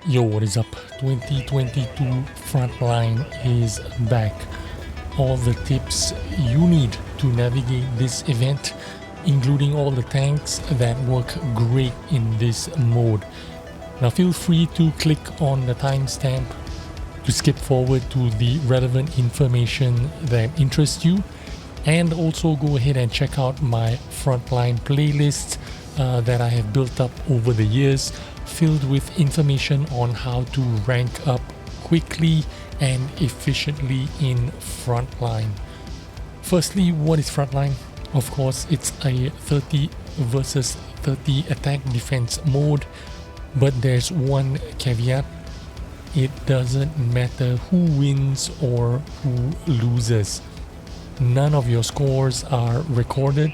Yo, what is up? 2022 Frontline is back. All the tips you need to navigate this event, including all the tanks that work great in this mode. Now feel free to click on the timestamp to skip forward to the relevant information that interests you, and also go ahead and check out my Frontline playlist that I have built up over the years, filled with information on how to rank up quickly and efficiently in Frontline. Firstly, what is Frontline? Of course, it's a 30 versus 30 attack defense mode, but there's one caveat. It doesn't matter who wins or who loses. None of your scores are recorded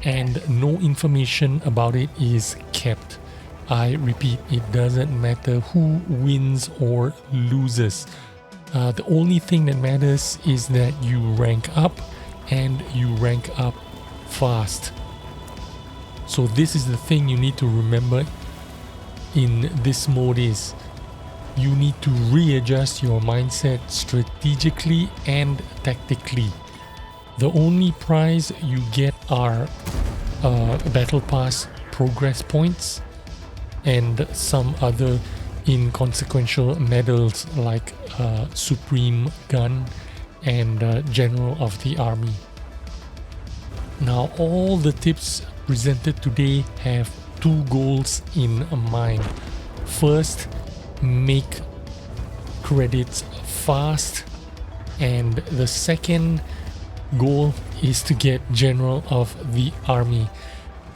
and no information about it is kept. I repeat, it doesn't matter who wins or loses. The only thing that matters is that you rank up, and you rank up fast. So this is the thing you need to remember in this mode is you need to readjust your mindset strategically and tactically. The only prize you get are Battle Pass progress points and some other inconsequential medals like Supreme Gun and General of the Army. Now, all the tips presented today have two goals in mind. First, make credits fast, and the second goal is to get General of the Army.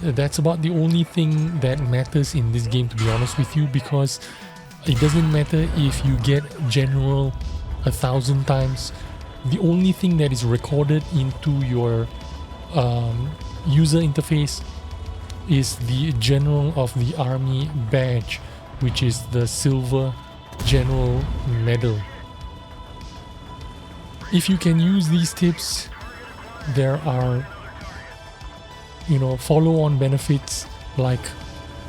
That's about the only thing that matters in this game, to be honest with you, because it doesn't matter if you get General 1,000 times. The only thing that is recorded into your user interface is the General of the Army badge, which is the Silver General Medal. If you can use these tips, there are follow-on benefits like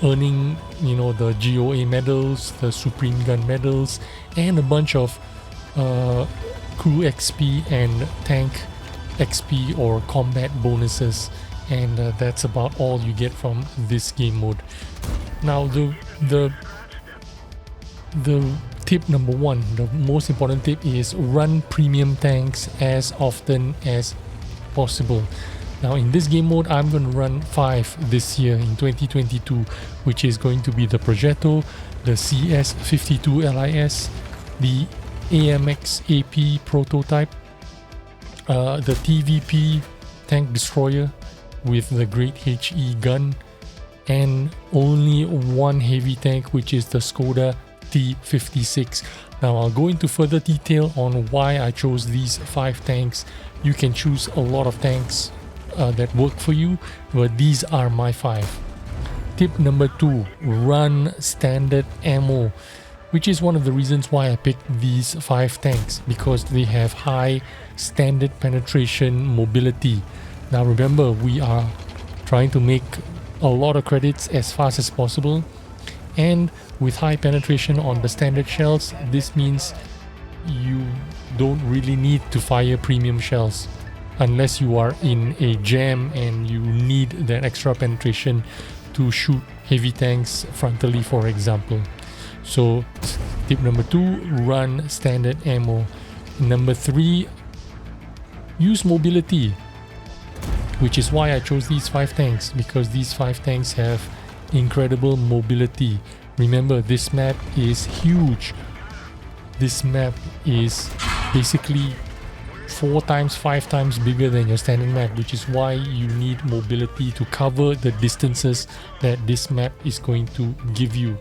earning the GOA medals, the Supreme Gun medals, and a bunch of crew XP and tank XP or combat bonuses, and that's about all you get from this game mode. Now the tip number one, the most important tip, is run premium tanks as often as possible. Now in this game mode, I'm going to run 5 this year in 2022, which is going to be the Progetto, the CS52 LIS, the AMX AP prototype, the TVP tank destroyer with the Great HE gun, and only one heavy tank, which is the Skoda T56. Now I'll go into further detail on why I chose these 5 tanks. You can choose a lot of tanks that work for you, but these are my 5. Tip number 2, run standard ammo, which is one of the reasons why I picked these 5 tanks, because they have high standard penetration mobility. Now remember, we are trying to make a lot of credits as fast as possible, and with high penetration on the standard shells, this means you don't really need to fire premium shells unless you are in a jam and you need that extra penetration to shoot heavy tanks frontally, for example. So tip number 2, run standard ammo. Number 3, use mobility, which is why I chose these 5 tanks, because these 5 tanks have incredible mobility. Remember, this map is huge. This map is basically 4 times, 5 times bigger than your standard map, which is why you need mobility to cover the distances that this map is going to give you.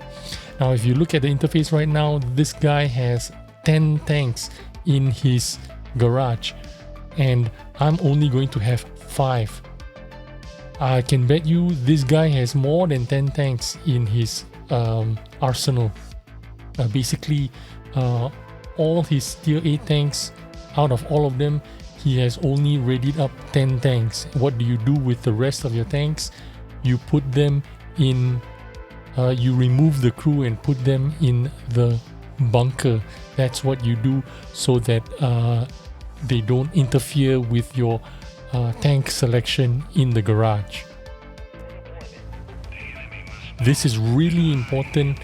Now if you look at the interface right now, this guy has 10 tanks in his garage, and I'm only going to have 5. I can bet you this guy has more than 10 tanks in his arsenal. Basically, all his tier 8 tanks, out of all of them, he has only readied up 10 tanks. What do you do with the rest of your tanks? You put them in you remove the crew and put them in the bunker. That's what you do so that they don't interfere with your tank selection in the garage. This is really important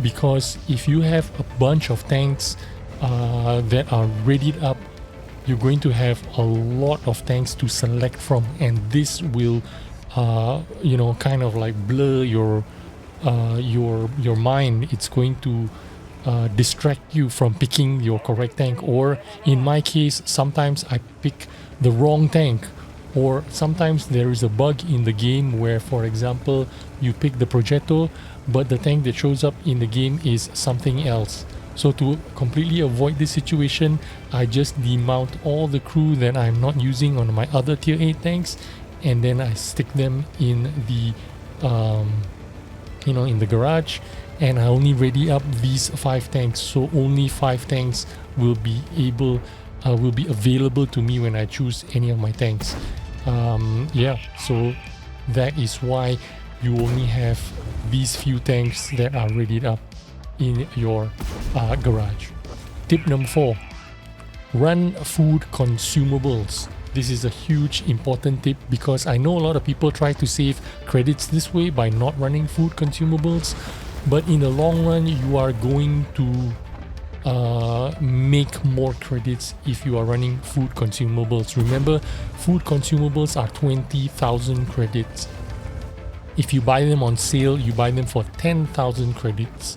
because if you have a bunch of tanks that are readied up, you're going to have a lot of tanks to select from, and this will kind of like blur your mind. It's going to distract you from picking your correct tank, or in my case sometimes I pick the wrong tank, or sometimes there is a bug in the game where, for example, you pick the Progetto but the tank that shows up in the game is something else. So to completely avoid this situation, I just demount all the crew that I'm not using on my other tier 8 tanks, and then I stick them in the in the garage, and I only ready up these 5 tanks. So only 5 tanks will be available to me when I choose any of my tanks. So that is why you only have these few tanks that are readied up in your garage. Tip number 4, run food consumables. This is a huge important tip because I know a lot of people try to save credits this way by not running food consumables, but in the long run you are going to make more credits if you are running food consumables. Remember, food consumables are 20,000 credits. If you buy them on sale, you buy them for 10,000 credits.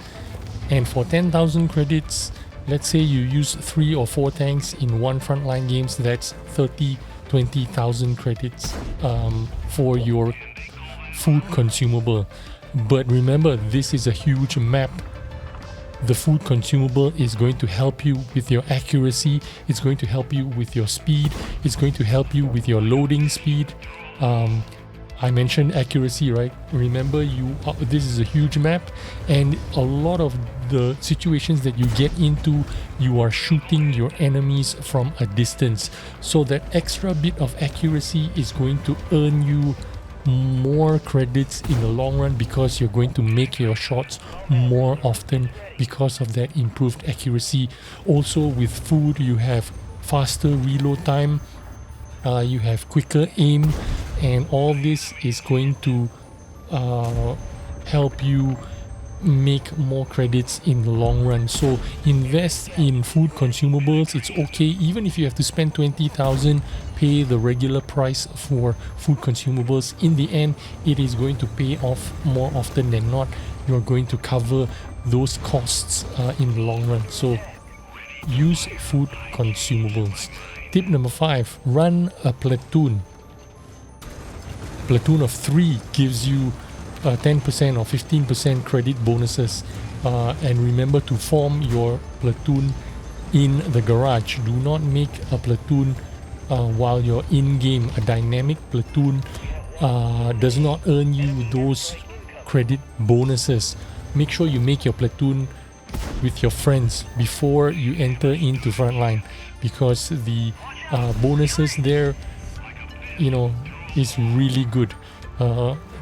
And for 10,000 credits, let's say you use 3 or 4 tanks in one frontline games, that's 20,000 credits for your food consumable. But remember, this is a huge map. The food consumable is going to help you with your accuracy, it's going to help you with your speed, it's going to help you with your loading speed. I mentioned accuracy, right? Remember, this is a huge map, and a lot of the situations that you get into, you are shooting your enemies from a distance. So that extra bit of accuracy is going to earn you more credits in the long run because you're going to make your shots more often because of that improved accuracy. Also, with food, you have faster reload time, you have quicker aim, and all this is going to help you make more credits in the long run. So invest in food consumables. It's okay, even if you have to spend 20,000, pay the regular price for food consumables. In the end, it is going to pay off more often than not. You're going to cover those costs in the long run. So use food consumables. Tip number 5, run a platoon. Platoon of 3 gives you 10% or 15% credit bonuses, and remember to form your platoon in the garage. Do not make a platoon while you're in game. A dynamic platoon does not earn you those credit bonuses. Make sure you make your platoon with your friends before you enter into frontline, because the bonuses there is really good.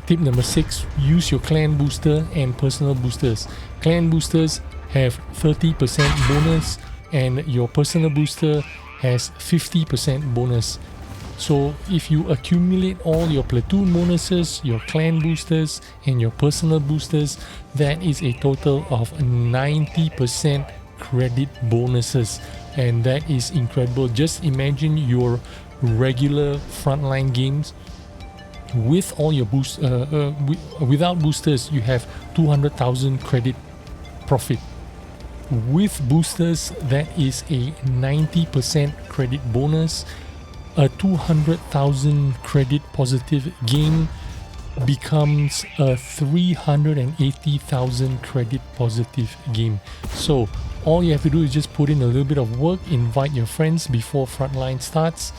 Tip number 6, use your clan booster and personal boosters. Clan boosters have 30% bonus and your personal booster has 50% bonus. So if you accumulate all your platoon bonuses, your clan boosters and your personal boosters, that is a total of 90% credit bonuses, and that is incredible. Just imagine your regular frontline games with all your boost without boosters, you have 200,000 credit profit. With boosters, that is a 90% credit bonus. A 200,000 credit positive game becomes a 380,000 credit positive game. So all you have to do is just put in a little bit of work, invite your friends before frontline starts,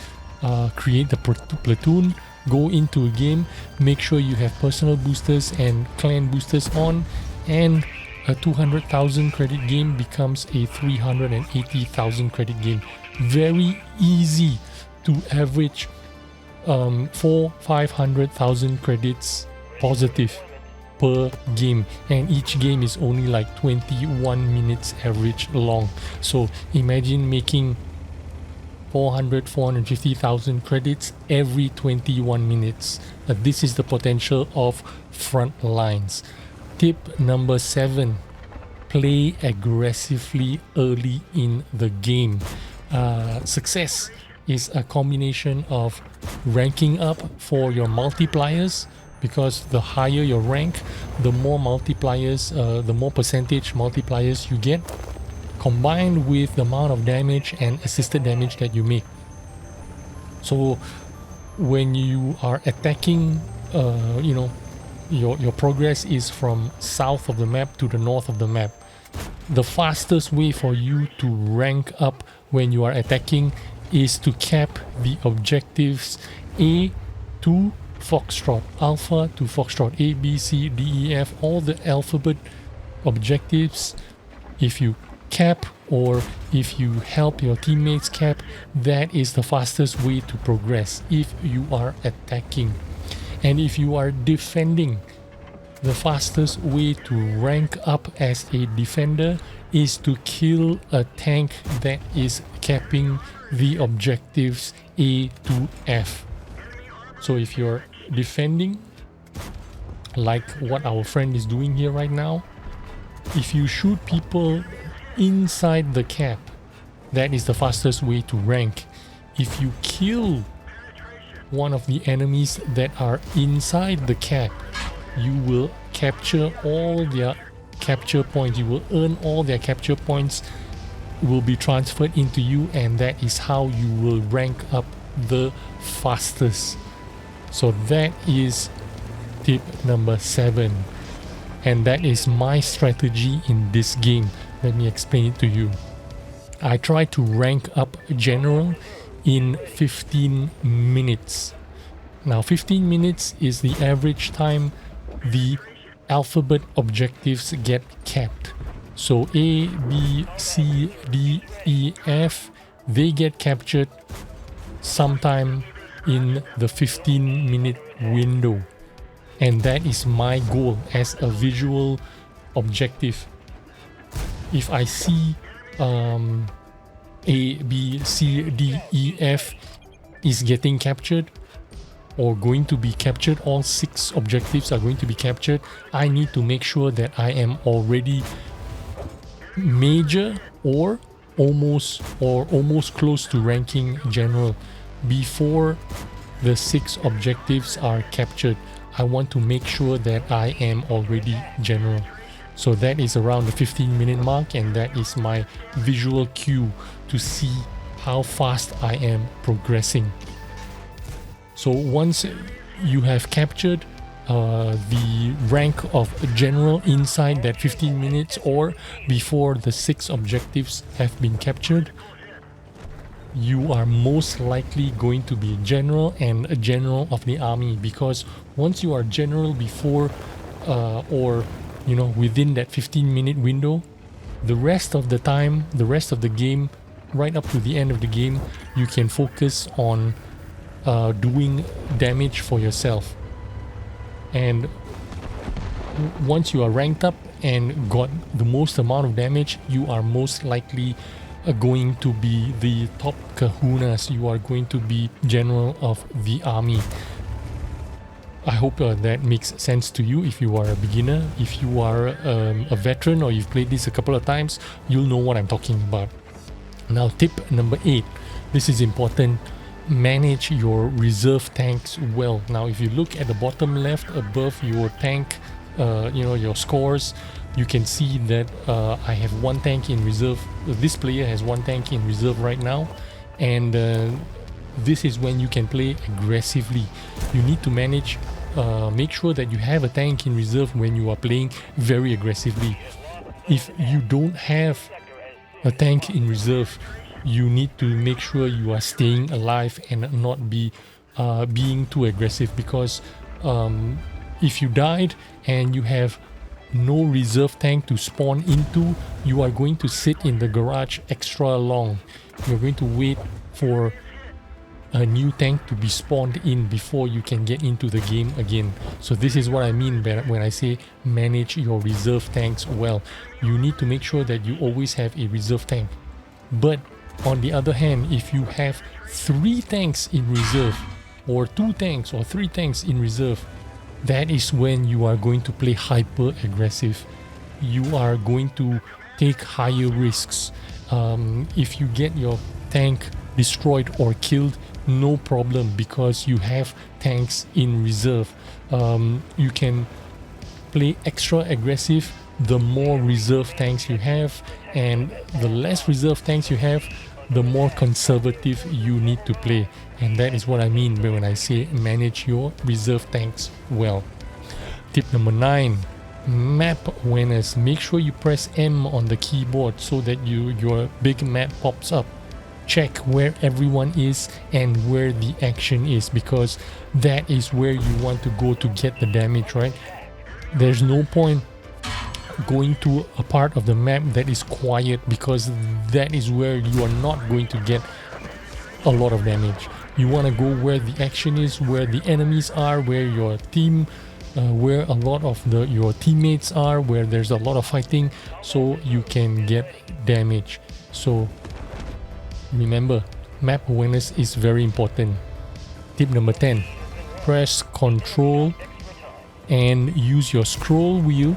create the platoon, go into a game, make sure you have personal boosters and clan boosters on, and a 200,000 credit game becomes a 380,000 credit game. Very easy to average 400,000-500,000 credits positive. per game, and each game is only like 21 minutes average long. So imagine making 450,000 credits every 21 minutes. This is the potential of Frontlines. Tip number 7, play aggressively early in the game. Success is a combination of ranking up for your multipliers, because the higher your rank, the more multipliers, the more percentage multipliers you get, combined with the amount of damage and assisted damage that you make. So when you are attacking, your progress is from south of the map to the north of the map. The fastest way for you to rank up when you are attacking is to cap the objectives A to Foxtrot, Alpha to Foxtrot, A, B, C, D, E, F, all the alphabet objectives. If you cap, or if you help your teammates cap, that is the fastest way to progress if you are attacking. And if you are defending, the fastest way to rank up as a defender is to kill a tank that is capping the objectives A to F. So if you're defending, like what our friend is doing here right now, if you shoot people inside the cap, that is the fastest way to rank. If you kill one of the enemies that are inside the cap, you will capture all their capture points. You will earn all their capture points, will be transferred into you, and that is how you will rank up the fastest. So that is tip number 7, and that is my strategy in this game. Let me explain it to you. I try to rank up general in 15 minutes. Now 15 minutes is the average time the alphabet objectives get capped. So A, B, C, D, E, F, they get captured sometime in the 15-minute window. And that is my goal as a visual objective. If I see A, B, C, D, E, F is getting captured or going to be captured, all 6 objectives are going to be captured, I need to make sure that I am already major or almost close to ranking general before the 6 objectives are captured. I want to make sure that I am already general. So that is around the 15-minute mark, and that is my visual cue to see how fast I am progressing. So once you have captured the rank of general inside that 15 minutes or before the 6 objectives have been captured, you are most likely going to be general and a general of the army, because once you are general before within that 15-minute window, the rest of the time, the rest of the game, right up to the end of the game, you can focus on doing damage for yourself. And once you are ranked up and got the most amount of damage, you are most likely going to be the top kahunas. You are going to be general of the army. I hope that makes sense to you. If you are a beginner, if you are a veteran, or you've played this a couple of times, you'll know what I'm talking about. Now tip number 8, this is important. Manage your reserve tanks well. Now if you look at the bottom left above your tank, your scores, you can see that I have 1 tank in reserve. This player has 1 tank in reserve right now, and this is when you can play aggressively. You need to manage, make sure that you have a tank in reserve when you are playing very aggressively. If you don't have a tank in reserve, you need to make sure you are staying alive and not being too aggressive, because if you died and you have no reserve tank to spawn into, you are going to sit in the garage extra long. You're going to wait for a new tank to be spawned in before you can get into the game again. So this is what I mean when I say manage your reserve tanks well. You need to make sure that you always have a reserve tank. But on the other hand, if you have 3 tanks in reserve, or 2 tanks or 3 tanks in reserve, that is when you are going to play hyper aggressive. You are going to take higher risks. If you get your tank destroyed or killed, no problem, because you have tanks in reserve. You can play extra aggressive the more reserve tanks you have, and the less reserve tanks you have, the more conservative you need to play. And that is what I mean when I say manage your reserve tanks well. Tip number 9, map awareness. Make sure you press M on the keyboard so that your big map pops up. Check where everyone is and where the action is, because that is where you want to go to get the damage, right? There's no point going to a part of the map that is quiet, because that is where you are not going to get a lot of damage. You want to go where the action is, where the enemies are, where your team, where a lot of your teammates are, where there's a lot of fighting, so you can get damage. So remember, map awareness is very important. Tip number 10, press Ctrl and use your scroll wheel,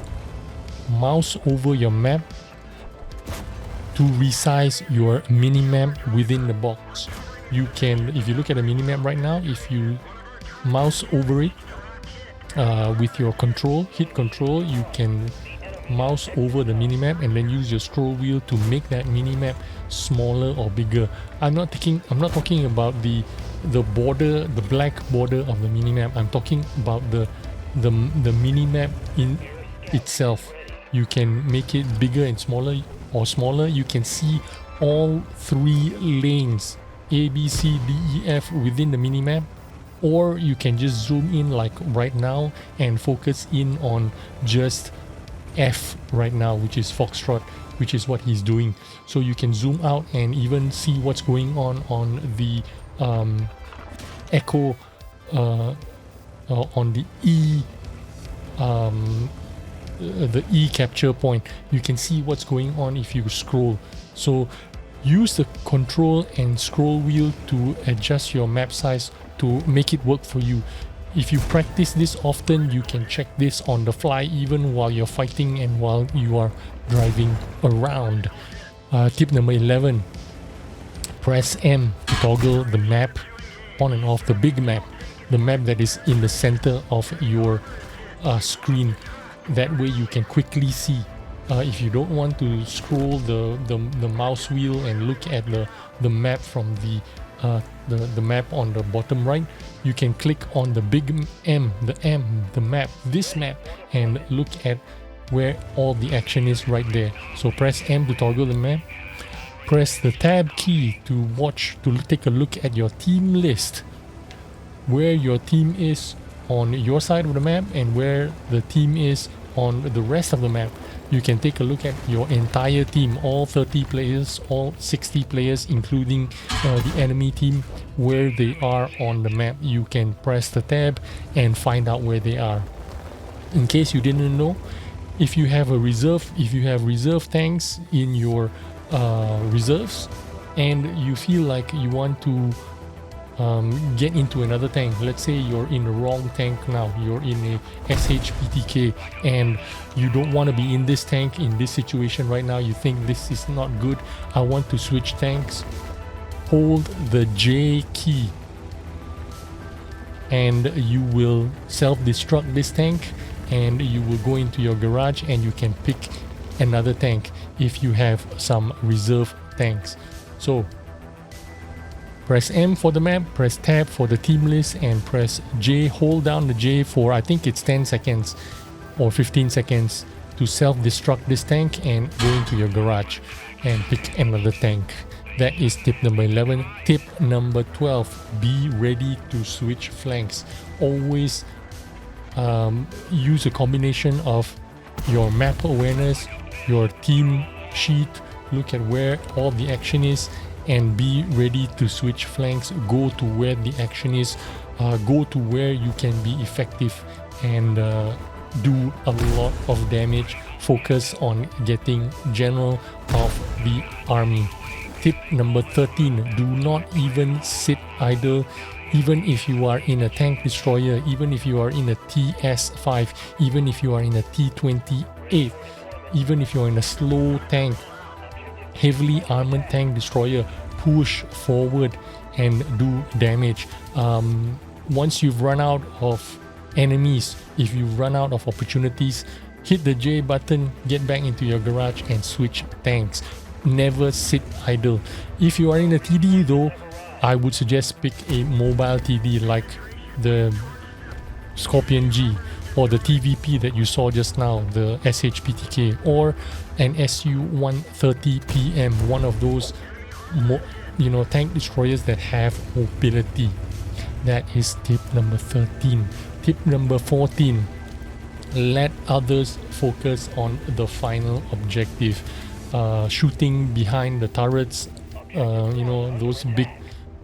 mouse over your map to resize your mini-map within the box. You can, if you look at the mini-map right now, if you mouse over it with your control, hit control, you can mouse over the minimap and then use your scroll wheel to make that minimap smaller or bigger. I'm not talking about the border, the black border of the minimap. I'm talking about the minimap in itself. You can make it bigger and smaller, or smaller. You can see all 3 lanes, A, B, C, D, E, F within the minimap, or you can just zoom in like right now and focus in on just F right now, which is Foxtrot, which is what he's doing. So you can zoom out and even see what's going on the echo, on the E capture point. You can see what's going on if you scroll. So use the control and scroll wheel to adjust your map size to make it work for you. If you practice this often, you can check this on the fly even while you're fighting and while you are driving around. Tip number 11, press M to toggle the map on and off, the big map, the map that is in the center of your screen. That way you can quickly see. If you don't want to scroll the mouse wheel and look at the map from the map on the bottom right, you can click on the big M, the map, this map, and look at where all the action is right there. So press M to toggle the map. Press the tab key to take a look at your team list, where your team is on your side of the map and where the team is on the rest of the map. You can take a look at your entire team, all 30 players, all 60 players, including the enemy team, where they are on the map. You can press the tab and find out where they are. In case you didn't know, if you have reserve tanks in your reserves and you feel like you want to get into another tank, let's say you're in the wrong tank now, you're in a SHPTK and you don't want to be in this tank in this situation right now, you think this is not good, I want to switch tanks, hold the J key and you will self-destruct this tank and you will go into your garage and you can pick another tank if you have some reserve tanks. So press M for the map, press tab for the team list, and press J, hold down the J for I think it's 10 seconds or 15 seconds to self-destruct this tank and go into your garage and pick another tank. That is tip number 11. Tip number 12, be ready to switch flanks. Always use a combination of your map awareness, your team sheet, look at where all the action is, and be ready to switch flanks. Go to where the action is, go to where you can be effective and do a lot of damage. Focus on getting general of the army. Tip number 13, do not even sit idle. Even if you are in a tank destroyer, even if you are in a TS5, even if you are in a T28, even if you're in a slow tank, heavily armored tank destroyer, push forward and do damage. Once you've run out of enemies, if you run out of opportunities, hit the J button, get back into your garage and switch tanks. Never sit idle. If you are in a TD though, I would suggest pick a mobile TD like the Scorpion G or the TVP that you saw just now, the SHPTK, or an SU-130PM, one of those tank destroyers that have mobility. That is tip number 13. Tip number 14, let others focus on the final objective. Shooting behind the turrets, those big,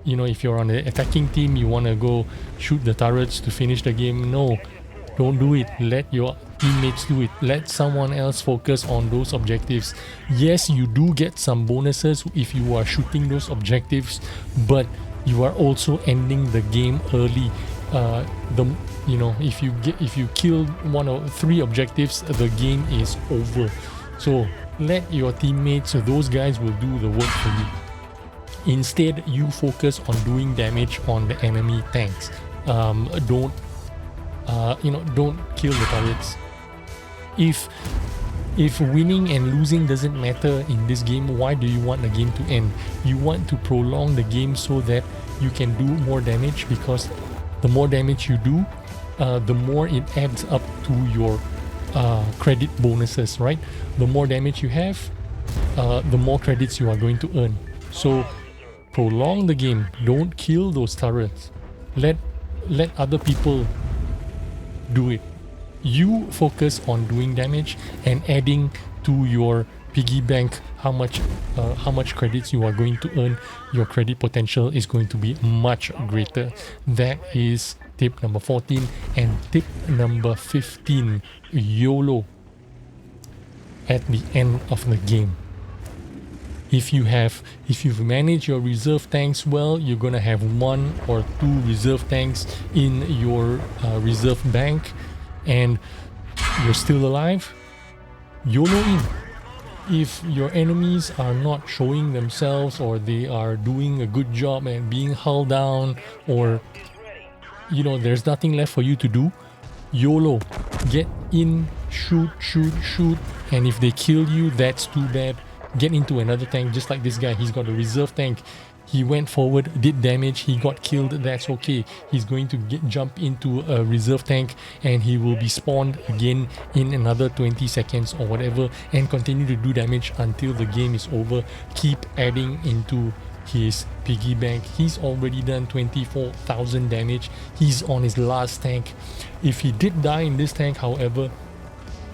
if you're on the attacking team, you want to go shoot the turrets to finish the game. No, don't do it. Let your teammates do it. Let someone else focus on those objectives. Yes, you do get some bonuses if you are shooting those objectives, but you are also ending the game early. If you kill 1 or 3 objectives, the game is over. So let your teammates, those guys will do the work for you. Instead, you focus on doing damage on the enemy tanks. Don't kill the turrets. If winning and losing doesn't matter in this game, why do you want the game to end? You want to prolong the game so that you can do more damage, because the more damage you do, the more it adds up to your credit bonuses, right? The more damage you have, the more credits you are going to earn. So prolong the game. Don't kill those turrets. Let other people do it. You focus on doing damage and adding to your piggy bank how much credits you are going to earn. Your credit potential is going to be much greater. That is tip number 14. And tip number 15, YOLO at the end of the game. If you've managed your reserve tanks well, you're gonna have 1 or 2 reserve tanks in your reserve bank, and you're still alive. YOLO in. If your enemies are not showing themselves, or they are doing a good job and being hulled down, or there's nothing left for you to do, YOLO. Get in, shoot, and if they kill you, that's too bad. Get into another tank, just like this guy. He's got a reserve tank. He went forward, did damage, he got killed. That's okay. He's going to jump into a reserve tank, and he will be spawned again in another 20 seconds or whatever, and continue to do damage until the game is over. Keep adding into his piggy bank. He's already done 24,000 damage. He's on his last tank. If he did die in this tank, however,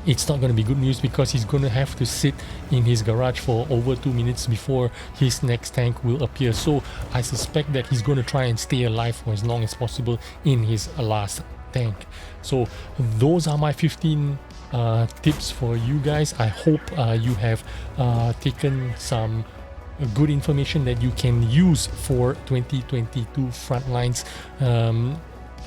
it's not going to be good news, because he's going to have to sit in his garage for over 2 minutes before his next tank will appear. So I suspect that he's going to try and stay alive for as long as possible in his last tank. So those are my 15 tips for you guys. I hope you have taken some good information that you can use for 2022 Frontlines.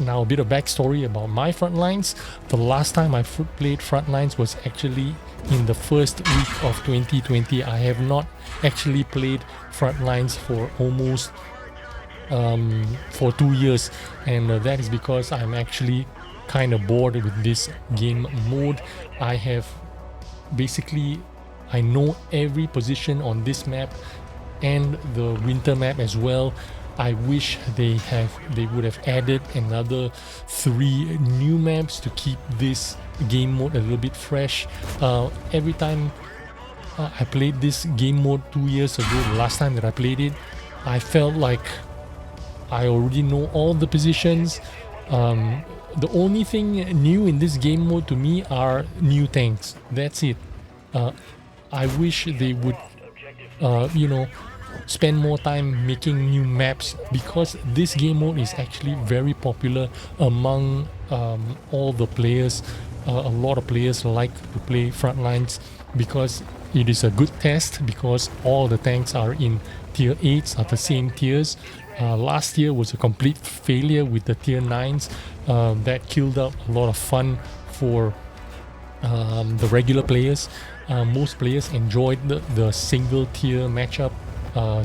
Now, a bit of backstory about my Frontlines. The last time I played Frontlines was actually in the first week of 2020. I have not actually played Frontlines for almost for 2 years, and that is because I'm actually kind of bored with this game mode. I know every position on this map and the winter map as well. I wish they would have added another 3 new maps to keep this game mode a little bit fresh. Every time I played this game mode 2 years ago, the last time that I played it, I felt like I already know all the positions. The only thing new in this game mode to me are new tanks. That's it. I wish they would spend more time making new maps, because this game mode is actually very popular among all the players. A lot of players like to play Frontlines because it is a good test, because all the tanks are in tier 8s, are the same tiers. Last year was a complete failure with the tier 9s. That killed out a lot of fun for the regular players. Most players enjoyed the single tier matchup.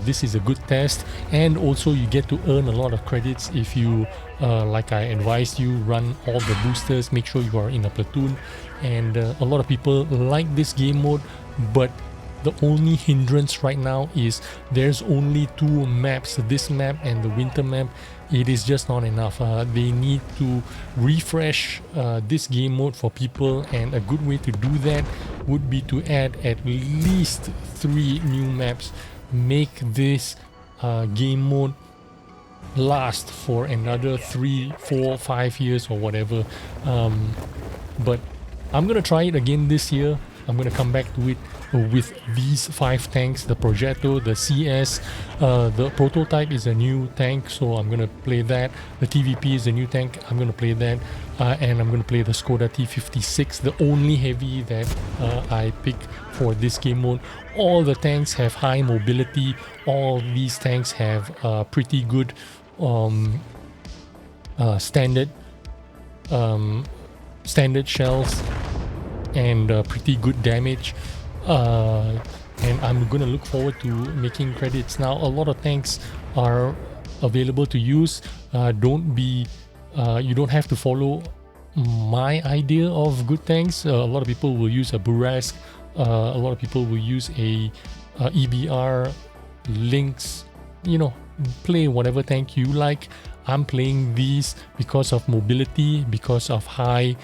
This is a good test, and also you get to earn a lot of credits if you, like I advised you, run all the boosters, make sure you are in a platoon. And a lot of people like this game mode, but the only hindrance right now is there's only 2 maps, this map and the winter map. It is just not enough. They need to refresh this game mode for people, and a good way to do that would be to add at least 3 new maps. Make this game mode last for another 3, 4, 5 years or whatever. But I'm gonna try it again this year. I'm gonna come back to it with these 5 tanks: the Progetto, the CS, the Prototype is a new tank, so I'm gonna play that. The TVP is a new tank, I'm gonna play that, and I'm gonna play the Skoda T56, the only heavy that I pick for this game mode. All the tanks have high mobility. All these tanks have pretty good standard shells and pretty good damage, and I'm gonna look forward to making credits. Now, a lot of tanks are available to use. You don't have to follow my idea of good tanks. A lot of people will use a Burasque, a lot of people will use a EBR, Lynx. You know, play whatever tank you like. I'm playing these because of mobility, because of high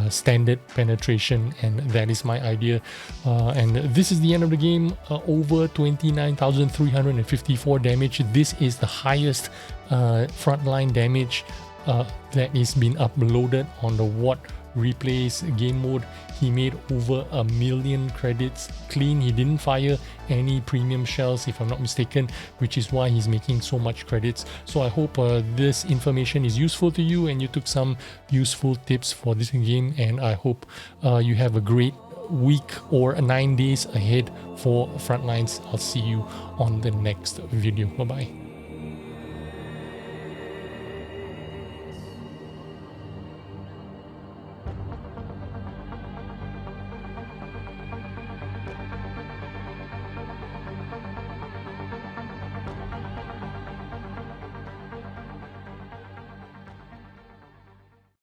standard penetration, and that is my idea. And this is the end of the game. Over 29,354 damage. This is the highest frontline damage that is been uploaded on the What Replays game mode. He made over 1 million credits clean. He didn't fire any premium shells, if I'm not mistaken, which is why he's making so much credits. So I hope this information is useful to you and you took some useful tips for this game, and I hope you have a great week or 9 days ahead for Frontlines. I'll see you on the next video. Bye bye.